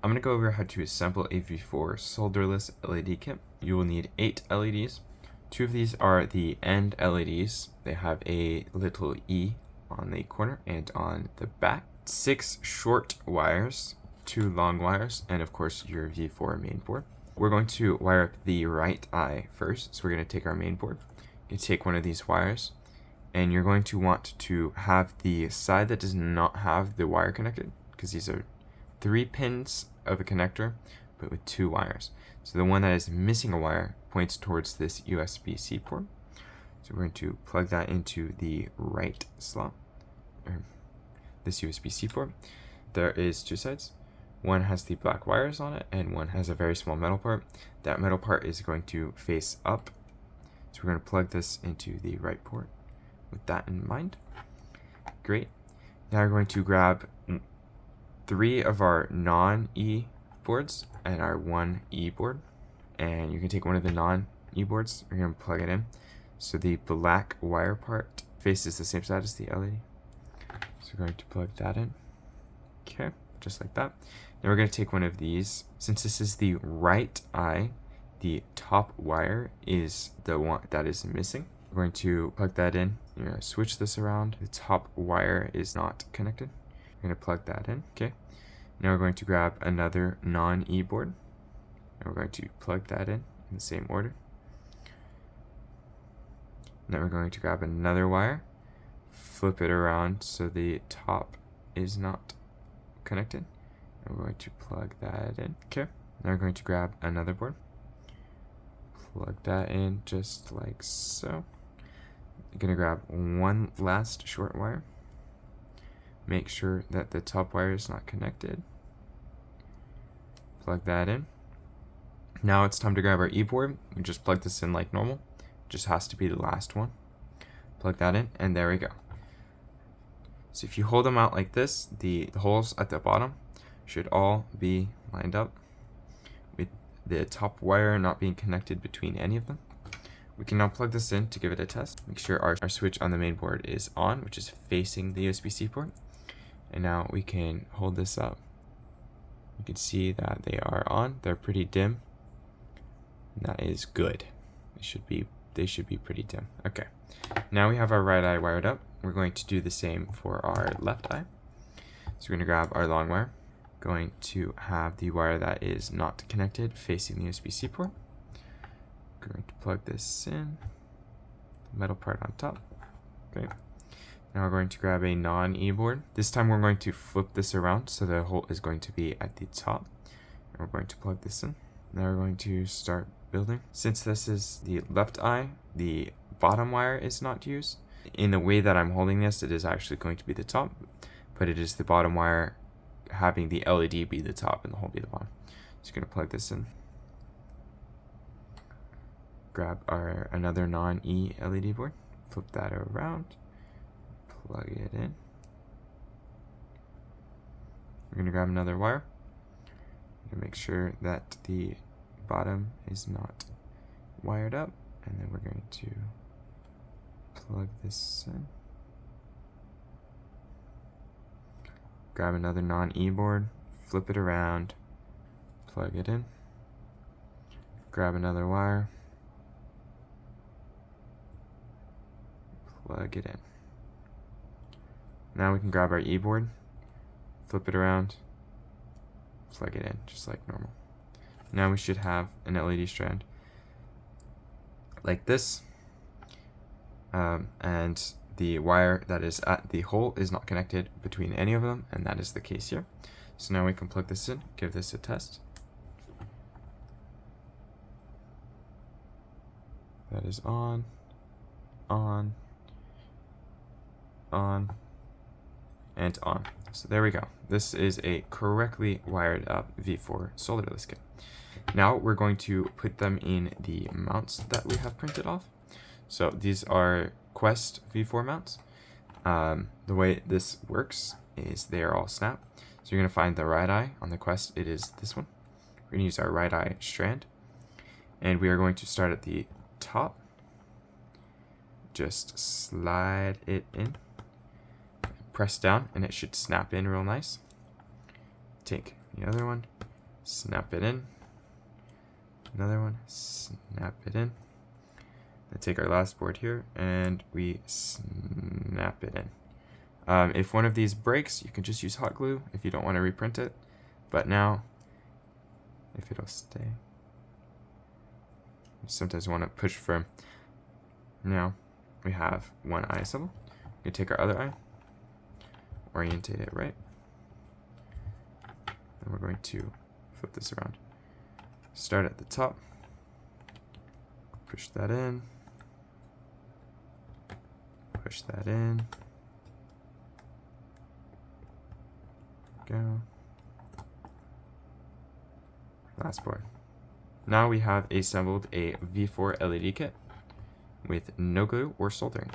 I'm going to go over how to assemble a V4 solderless LED kit. You will need 8 LEDs. 2 of these are the end LEDs. They have a little E on the corner and on the back. 6 short wires, 2 long wires, and of course your V4 main board. We're going to wire up the right eye first. So we're going to take our main board. You take one of these wires, and you're going to want to have the side that does not have the wire connected, because these are 3 pins of a connector, but with 2 wires. So the one that is missing a wire points towards this USB-C port. So we're going to plug that into the right slot, or this USB-C port. There is 2 sides. One has the black wires on it, and one has a very small metal part. That metal part is going to face up. So we're going to plug this into the right port with that in mind. Great. Now we're going to grab 3 of our non-E boards and our 1 E board. And you can take one of the non-E boards, we're going to plug it in. So the black wire part faces the same side as the LED. So we're going to plug that in. Okay, just like that. Now we're going to take one of these. Since this is the right eye, the top wire is the one that is missing. We're going to plug that in. You're going to switch this around. The top wire is not connected. We're going to plug that in. Okay. Now we're going to grab another non-E board. And we're going to plug that in the same order. Now we're going to grab another wire, flip it around so the top is not connected. And we're going to plug that in. Okay. Now we're going to grab another board. Plug that in just like so. You're going to grab one last short wire. Make sure that the top wire is not connected. Plug that in. Now it's time to grab our E board. We just plug this in like normal. Just has to be the last one. Plug that in, and there we go. So if you hold them out like this, the holes at the bottom should all be lined up with the top wire not being connected between any of them. We can now plug this in to give it a test. Make sure our switch on the main board is on, which is facing the USB-C port. And now we can hold this up. You can see that they are on. They're pretty dim. And that is good. They should be pretty dim. Okay. Now we have our right eye wired up. We're going to do the same for our left eye. So we're going to grab our long wire. Going to have the wire that is not connected facing the USB-C port. Going to plug this in. The metal part on top. Okay. Now we're going to grab a non-E board. This time we're going to flip this around so the hole is going to be at the top. And we're going to plug this in. Now we're going to start building. Since this is the left eye, the bottom wire is not used. In the way that I'm holding this, it is actually going to be the top, but it is the bottom wire having the LED be the top and the hole be the bottom. So you're going to plug this in. Grab our another non-E LED board, flip that around, plug it in. We're going to grab another wire. We're going to make sure that the bottom is not wired up, and then we're going to plug this in. Grab another non-E board, flip it around, plug it in. Grab another wire, plug it in. Now we can grab our E board, flip it around, plug it in, just like normal. Now we should have an LED strand like this, and the wire that is at the hole is not connected between any of them, and that is the case here. So now we can plug this in, give this a test. That is on, and on. So there we go. This is a correctly wired up V4 solderless kit. Now we're going to put them in the mounts that we have printed off. So these are Quest V4 mounts. The way this works is they are all snap. So you're going to find the right eye on the Quest. It is this one. We're going to use our right eye strand. And we are going to start at the top. Just slide it in. Press down and it should snap in real nice. Take the other one, snap it in. Another one, snap it in. Then take our last board here and we snap it in. If one of these breaks, you can just use hot glue if you don't want to reprint it. But now, if it'll stay, you sometimes want to push firm. Now we have one eye assembled. We take our other eye, orientate it right, and we're going to flip this around. Start at the top, push that in, push that in, go. Last board. Now we have assembled a V4 LED kit with no glue or soldering.